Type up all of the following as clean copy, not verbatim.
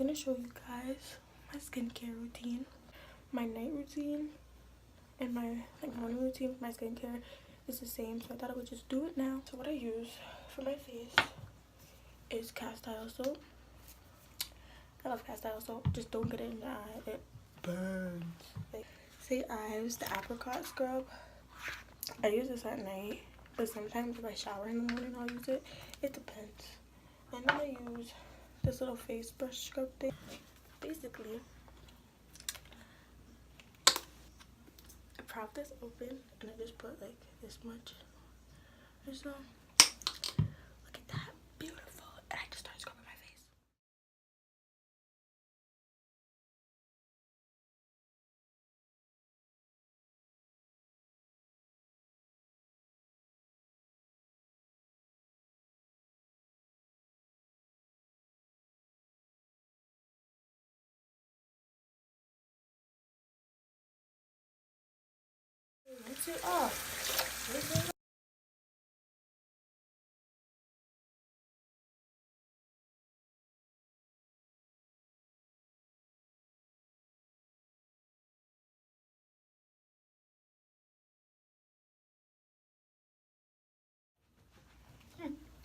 gonna show you guys my skincare routine. My night routine and my morning routine for my skincare is the same, so I thought I would just do it now. So what I use for my face is Castile Soap. I love Castile Soap. Just don't get it in the eye. It burns. Like, say Ives, the Apricot scrub. I use this at night, but sometimes if I shower in the morning, I'll use it. It depends. And then I use this little face brush scrub thing. Basically, I prop this open and I just put like this much. So look at that, beautiful. And I just start scrubbing my face. Rinse it off. Rinse it off.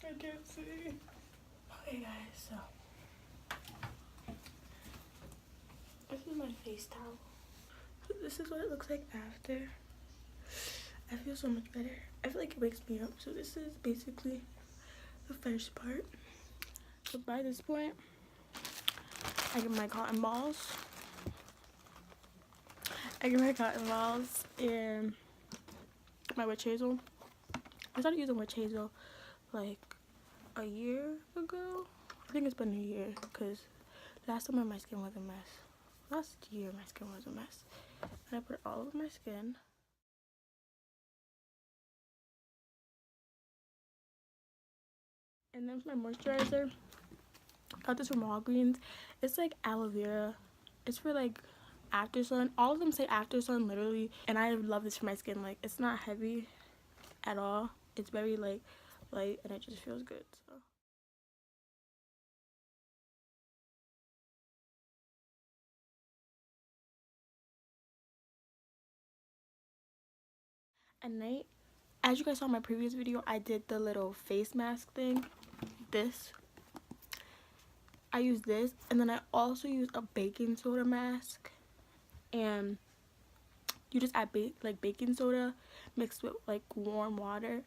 I can't see. Okay guys, so this is my face towel. So this is what it looks like after. I feel so much better. I feel like it wakes me up. So this is basically the first part. So by this point, I get my cotton balls. And my witch hazel. I started using witch hazel like a year ago. I think it's been a year because last summer my skin was a mess. Last year my skin was a mess. And I put it all over my skin. And then for my moisturizer, I got this from Walgreens. It's like aloe vera. It's for like after sun. All of them say after sun literally, and I love this for my skin. Like, it's not heavy at all. It's very like light and it just feels good. So at night, as you guys saw in my previous video, I did the little face mask thing. This, I use this, and then I also use a baking soda mask. And you just add baking soda mixed with like warm water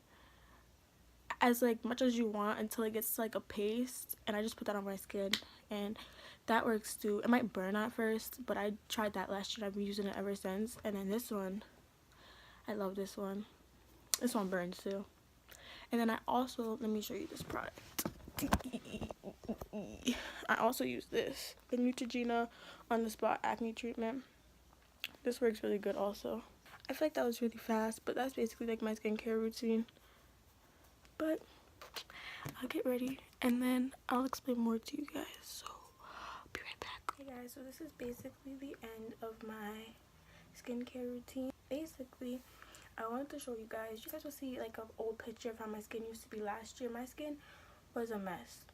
as like much as you want until it gets like a paste, and I just put that on my skin and that works too. It might burn at first, but I tried that last year. I've been using it ever since. And then this one, I love this one. This one burns too. And then I also, let me show you this product. I also use this, the Neutrogena on the spot acne treatment. This works really good also. I feel like that was really fast, but that's basically like my skincare routine. But I'll get ready and then I'll explain more to you guys. So I'll be right back. Hey guys, so this is basically the end of my skincare routine. Basically, I wanted to show you guys. You guys will see like an old picture of how my skin used to be last year. My skin was a mess.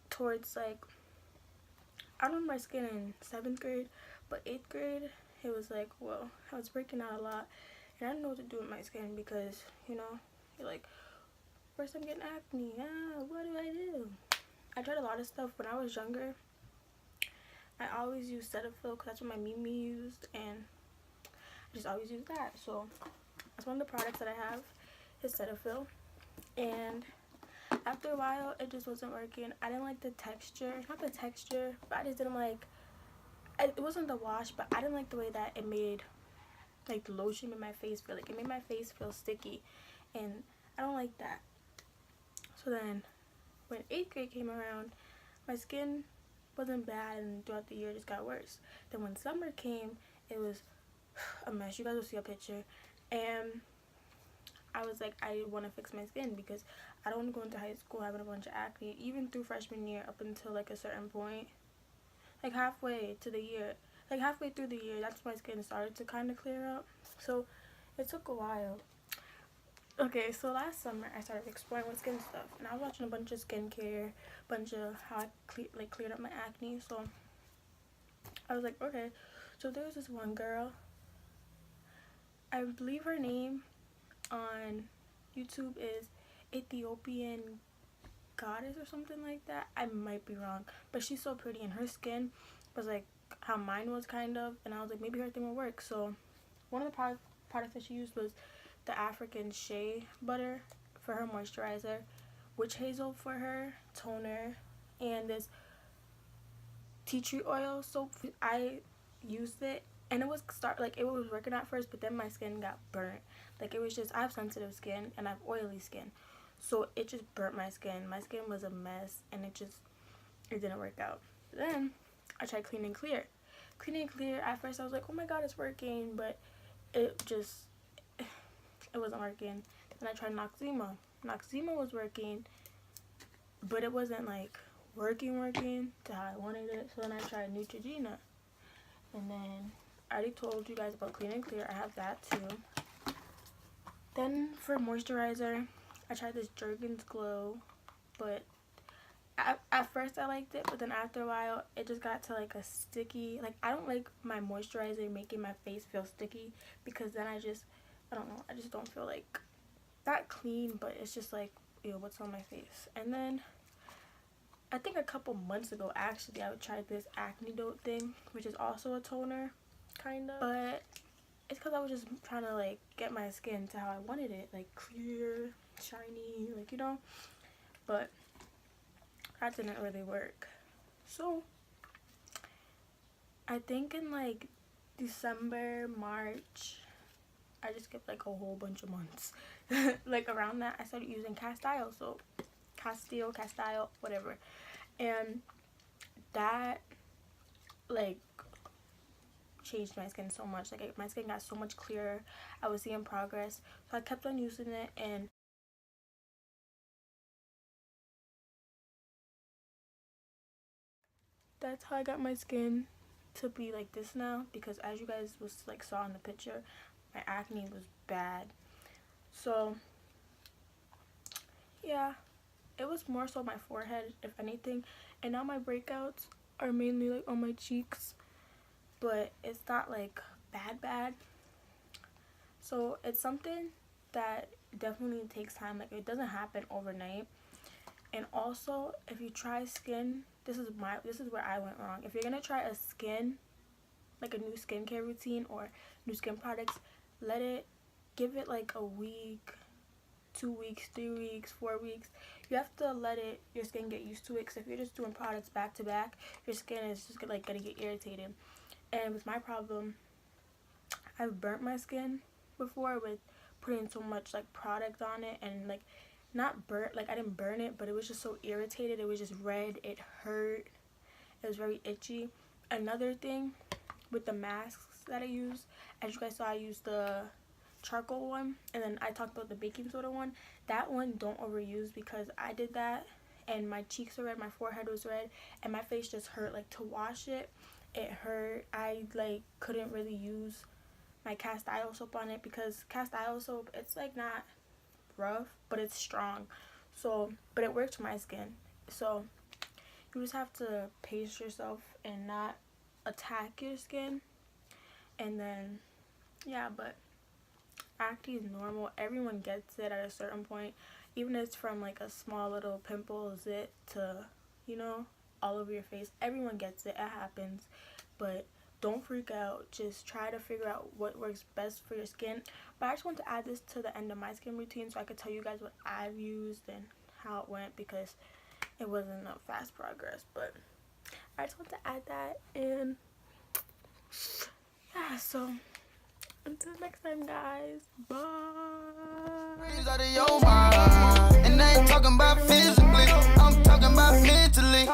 Towards like, I don't know my skin in 7th grade, but 8th grade, it was like, whoa, I was breaking out a lot. And I didn't know what to do with my skin because, you know, you're like, first I'm getting acne. What do I do? I tried a lot of stuff when I was younger. I always used Cetaphil because that's what my Mimi used, and I just always use that. So that's one of the products that I have is Cetaphil. And after a while, it just wasn't working. I didn't like the texture. Not the texture, but I just didn't like, it wasn't the wash, but I didn't like the way that it made, like the lotion made my face feel. Like, it made my face feel sticky, and I don't like that. So then when 8th grade came around, my skin wasn't bad, and throughout the year it just got worse. Then when summer came, it was a mess. You guys will see a picture. And I was like, I want to fix my skin because I don't want to go into high school having a bunch of acne. Even through freshman year up until like a certain point, like halfway to the year, like halfway through the year, that's when my skin started to kind of clear up. So it took a while. Okay, so last summer I started exploring with skin stuff, and I was watching a bunch of skincare, bunch of how I cleared up my acne. So I was like, okay. So there was this one girl, I believe her name on YouTube is Ethiopian Goddess or something like that. I might be wrong, but she's so pretty, and her skin was like how mine was kind of, and I was like, maybe her thing will work. So one of the products that she used was the African shea butter for her moisturizer, witch hazel for her toner, and this tea tree oil soap. I used it, and it was it was working at first, but then my skin got burnt. Like, it was just, I have sensitive skin and I have oily skin, so it just burnt my skin. My skin was a mess, and it didn't work out. Then I tried Clean and Clear. Clean and Clear, at first I was like, oh my god, it's working, but it wasn't working. Then I tried Noxzema. Noxzema was working, but it wasn't like working to how I wanted it. So then I tried Neutrogena, and then I already told you guys about Clean and Clear. I have that too. Then for moisturizer, I tried this Jergens Glow, but at first I liked it, but then after a while it just got to like a sticky, like, I don't like my moisturizer making my face feel sticky, because then I don't know, I just don't feel like that clean, but it's just like, ew, what's on my face. And then I think a couple months ago, actually, I tried this Acne thing, which is also a toner kind of, but it's because I was just trying to like get my skin to how I wanted it, like clear, shiny, like, you know, but that didn't really work. So I think in like December, March, I just skipped like a whole bunch of months. Like around that, I started using Castile Soap. Castile, whatever. And that like changed my skin so much. Like, my skin got so much clearer. I was seeing progress. So I kept on using it, and that's how I got my skin to be like this now, because as you guys saw in the picture, my acne was bad. So yeah, it was more so my forehead, if anything, and now my breakouts are mainly like on my cheeks, but it's not like bad. So it's something that definitely takes time. Like, it doesn't happen overnight. And also, if you try skin, this is where I went wrong. If you're gonna try a skin, like a new skincare routine or new skin products, give it like a week, 2 weeks, 3 weeks, 4 weeks. You have to let your skin get used to it, because if you're just doing products back to back, your skin is just gonna get irritated. And with my problem, I've burnt my skin before with putting so much like product on it, and like, not burnt, like I didn't burn it, but it was just so irritated. It was just red, it hurt, it was very itchy. Another thing with the masks that I use, as you guys saw, I used the charcoal one, and then I talked about the baking soda one. That one don't overuse, because I did that and my cheeks were red, my forehead was red, and my face just hurt. Like, to wash it hurt. I like couldn't really use my Castile soap on it, because Castile soap, it's like not rough, but it's strong. So, but it worked for my skin. So you just have to pace yourself and not attack your skin. And then yeah, but acne is normal. Everyone gets it at a certain point, even if it's from like a small little pimple, zit, to, you know, all over your face. Everyone gets it. It happens. But don't freak out. Just try to figure out what works best for your skin. But I just want to add this to the end of my skin routine, so I could tell you guys what I've used and how it went, because it wasn't a fast progress. But I just want to add that. And yeah, so until next time, guys, bye. And I ain't talking about physically, I'm talking about mentally.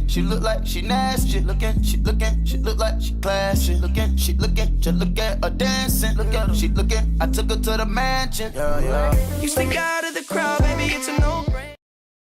She look like she nasty. She look like she classy. Just look at her dancing. I took her to the mansion. Yeah. You stick out of the crowd, baby, it's a no-brainer.